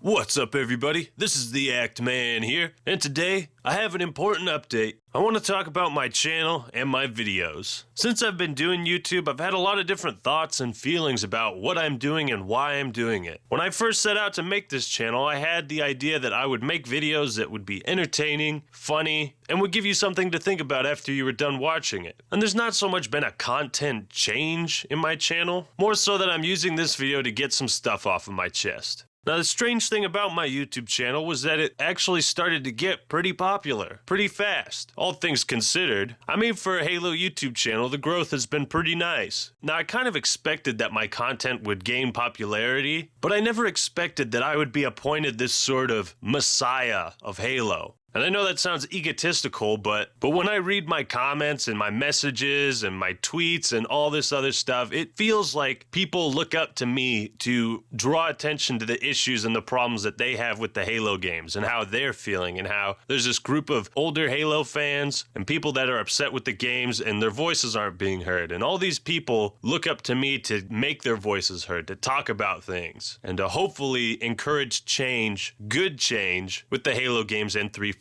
What's up, everybody? This is the Act Man here, and today I have an important update. I want to talk about my channel and my videos. Since I've been doing YouTube, I've had a lot of different thoughts and feelings about what I'm doing and why I'm doing it. When I first set out to make this channel, I had the idea that I would make videos that would be entertaining, funny, and would give you something to think about after you were done watching it. And there's not so much been a content change in my channel, more so that I'm using this video to get some stuff off of my chest. Now, the strange thing about my YouTube channel was that it actually started to get pretty popular, pretty fast, all things considered. I mean, for a Halo YouTube channel, the growth has been pretty nice. Now, I kind of expected that my content would gain popularity, but I never expected that I would be appointed this sort of messiah of Halo. And I know that sounds egotistical, but when I read my comments and my messages and my tweets and all this other stuff, it feels like people look up to me to draw attention to the issues and the problems that they have with the Halo games and how they're feeling, and how there's this group of older Halo fans and people that are upset with the games and their voices aren't being heard. And all these people look up to me to make their voices heard, to talk about things, and to hopefully encourage change, good change, with the Halo games and 343.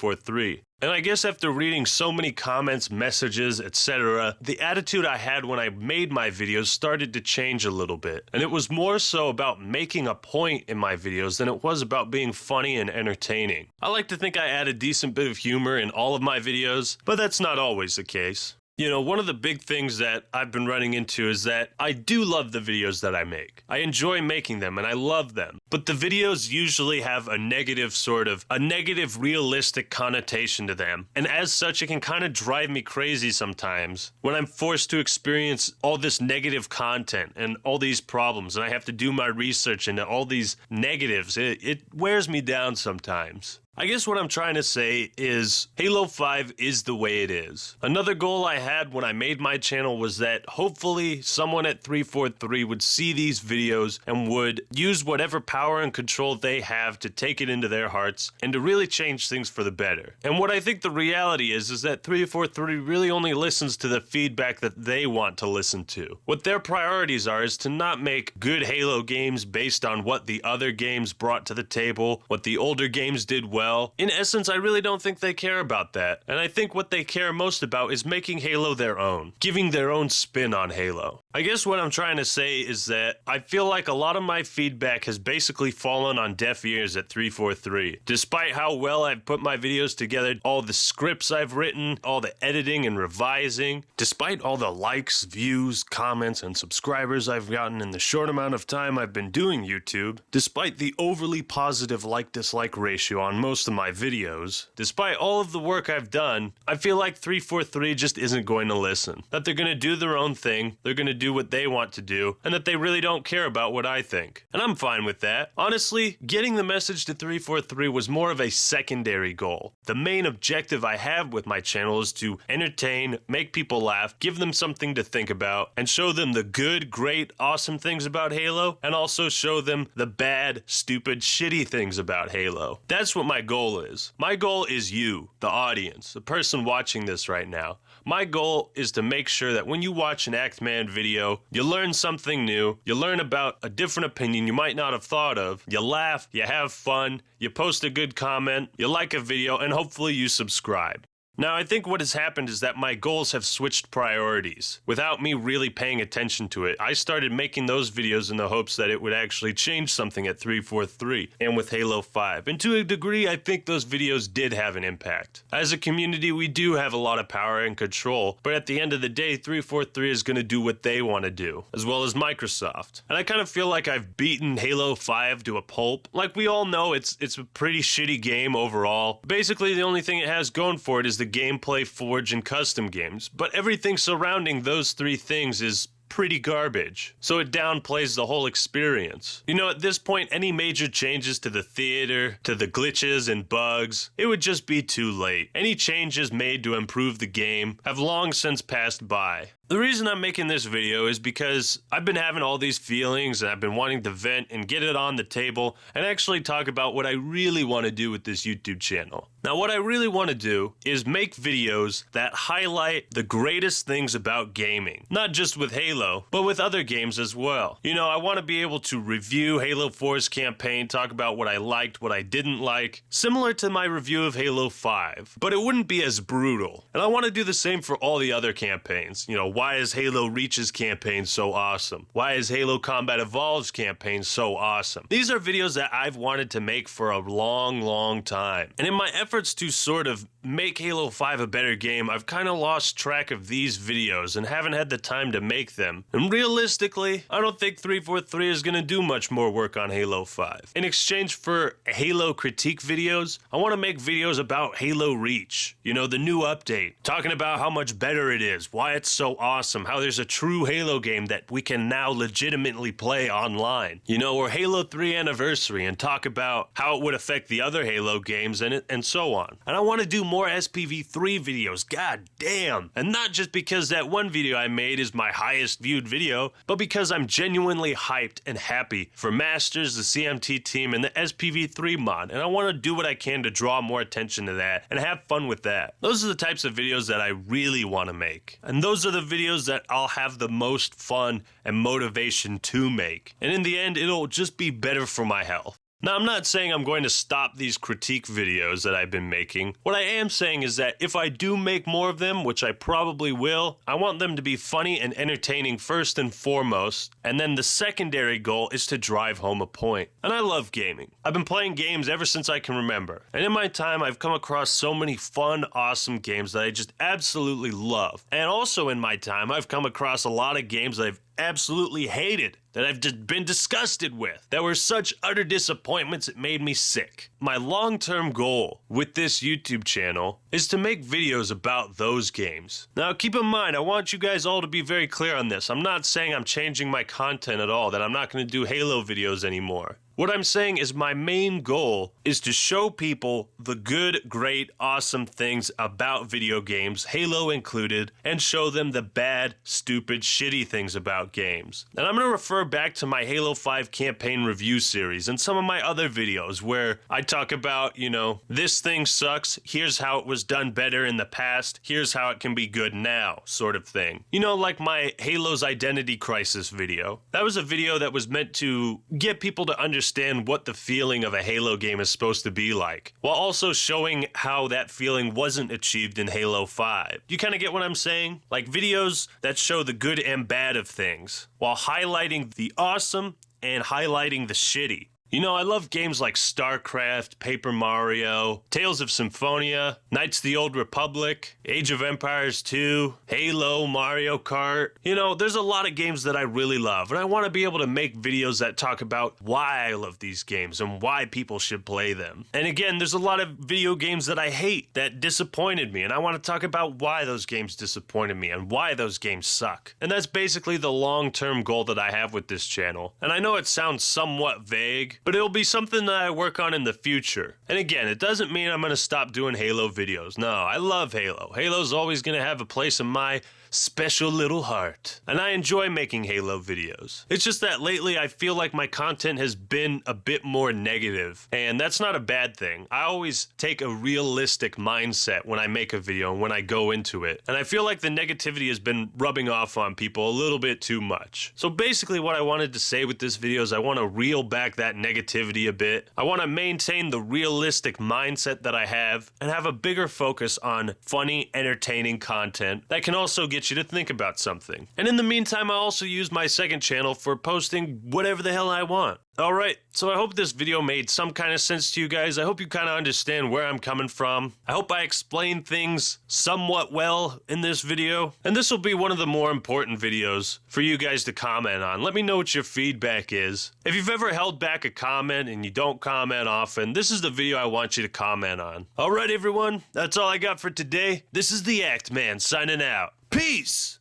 And I guess after reading so many comments, messages, etc., the attitude I had when I made my videos started to change a little bit. And it was more so about making a point in my videos than it was about being funny and entertaining. I like to think I add a decent bit of humor in all of my videos, but that's not always the case. You know, one of the big things that I've been running into is that I do love the videos that I make. I enjoy making them and I love them. But the videos usually have a negative realistic connotation to them. And as such, it can kind of drive me crazy sometimes when I'm forced to experience all this negative content and all these problems, and I have to do my research into all these negatives. It wears me down sometimes. I guess what I'm trying to say is Halo 5 is the way it is. Another goal I had when I made my channel was that hopefully someone at 343 would see these videos and would use whatever power and control they have to take it into their hearts and to really change things for the better. And what I think the reality is that 343 really only listens to the feedback that they want to listen to. What their priorities are is to not make good Halo games based on what the other games brought to the table, what the older games did well. In essence, I really don't think they care about that. And I think what they care most about is making Halo their own, giving their own spin on Halo. I guess what I'm trying to say is that I feel like a lot of my feedback has basically fallen on deaf ears at 343. Despite how well I've put my videos together, all the scripts I've written, all the editing and revising, despite all the likes, views, comments, and subscribers I've gotten in the short amount of time I've been doing YouTube, despite the overly positive like-dislike ratio on most of my videos, despite all of the work I've done, I feel like 343 just isn't going to listen. That they're going to do their own thing, they're going to do what they want to do, and that they really don't care about what I think. And I'm fine with that. Honestly, getting the message to 343 was more of a secondary goal. The main objective I have with my channel is to entertain, make people laugh, give them something to think about, and show them the good, great, awesome things about Halo, and also show them the bad, stupid, shitty things about Halo. That's what my goal is. My goal is you, the audience, the person watching this right now. My goal is to make sure that when you watch an Act Man video, you learn something new, you learn about a different opinion you might not have thought of, you laugh, you have fun, you post a good comment, you like a video, and hopefully you subscribe. Now, I think what has happened is that my goals have switched priorities. Without me really paying attention to it, I started making those videos in the hopes that it would actually change something at 343 and with Halo 5. And to a degree, I think those videos did have an impact. As a community, we do have a lot of power and control, but at the end of the day, 343 is going to do what they want to do, as well as Microsoft. And I kind of feel like I've beaten Halo 5 to a pulp. Like we all know, it's a pretty shitty game overall. Basically, the only thing it has going for it is the gameplay, forge, and custom games, but everything surrounding those three things is pretty garbage, so it downplays the whole experience. You know, at this point, any major changes to the theater, to the glitches and bugs, it would just be too late. Any changes made to improve the game have long since passed by. The reason I'm making this video is because I've been having all these feelings and I've been wanting to vent and get it on the table and actually talk about what I really want to do with this YouTube channel. Now, what I really want to do is make videos that highlight the greatest things about gaming. Not just with Halo, but with other games as well. You know, I want to be able to review Halo 4's campaign, talk about what I liked, what I didn't like, similar to my review of Halo 5, but it wouldn't be as brutal. And I want to do the same for all the other campaigns. You know, why is Halo Reach's campaign so awesome? Why is Halo Combat Evolved's campaign so awesome? These are videos that I've wanted to make for a long time. And in my efforts to sort of make Halo 5 a better game, I've kind of lost track of these videos and haven't had the time to make them. And realistically, I don't think 343 is going to do much more work on Halo 5. In exchange for Halo critique videos, I want to make videos about Halo Reach. You know, the new update, talking about how much better it is, why it's so awesome, how there's a true Halo game that we can now legitimately play online. You know, or Halo 3 Anniversary, and talk about how it would affect the other Halo games and so on. And I want to do more SPV3 videos, god damn. And not just because that one video I made is my highest viewed video, but because I'm genuinely hyped and happy for Masters, the CMT team, and the SPV3 mod, and I want to do what I can to draw more attention to that and have fun with that. Those are the types of videos that I really want to make. And those are the videos that I'll have the most fun and motivation to make. And in the end, it'll just be better for my health. Now, I'm not saying I'm going to stop these critique videos that I've been making. What I am saying is that if I do make more of them, which I probably will, I want them to be funny and entertaining first and foremost, and then the secondary goal is to drive home a point. And I love gaming. I've been playing games ever since I can remember. And in my time, I've come across so many fun, awesome games that I just absolutely love. And also in my time, I've come across a lot of games that I've absolutely hated, that I've just been disgusted with, that were such utter disappointments it made me sick. My long-term goal with this YouTube channel is to make videos about those games. Now keep in mind, I want you guys all to be very clear on this. I'm not saying I'm changing my content at all, that I'm not going to do Halo videos anymore. What I'm saying is my main goal is to show people the good, great, awesome things about video games, Halo included, and show them the bad, stupid, shitty things about games. And I'm going to refer back to my Halo 5 campaign review series and some of my other videos where I talk about, you know, this thing sucks, here's how it was done better in the past, here's how it can be good now, sort of thing. You know, like my Halo's Identity Crisis video. That was a video that was meant to get people to understand what the feeling of a Halo game is supposed to be like, while also showing how that feeling wasn't achieved in Halo 5. You kind of get what I'm saying? Like videos that show the good and bad of things, while highlighting the awesome and highlighting the shitty. You know, I love games like StarCraft, Paper Mario, Tales of Symphonia, Knights of the Old Republic, Age of Empires 2, Halo, Mario Kart. You know, there's a lot of games that I really love, and I want to be able to make videos that talk about why I love these games and why people should play them. And again, there's a lot of video games that I hate, that disappointed me, and I want to talk about why those games disappointed me and why those games suck. And that's basically the long-term goal that I have with this channel. And I know it sounds somewhat vague, but it'll be something that I work on in the future. And again, it doesn't mean I'm going to stop doing Halo videos. No, I love Halo. Halo's always going to have a place in my special little heart. And I enjoy making Halo videos. It's just that lately I feel like my content has been a bit more negative, and that's not a bad thing. I always take a realistic mindset when I make a video and when I go into it. And I feel like the negativity has been rubbing off on people a little bit too much. So basically what I wanted to say with this video is I want to reel back that negativity a bit. I want to maintain the realistic mindset that I have and have a bigger focus on funny, entertaining content that can also get you to think about something. And in the meantime, I also use my second channel for posting whatever the hell I want. Alright, so I hope this video made some kind of sense to you guys. I hope you kind of understand where I'm coming from. I hope I explained things somewhat well in this video. And this will be one of the more important videos for you guys to comment on. Let me know what your feedback is. If you've ever held back a comment and you don't comment often, this is the video I want you to comment on. Alright everyone, that's all I got for today. This is the Act Man signing out. Peace!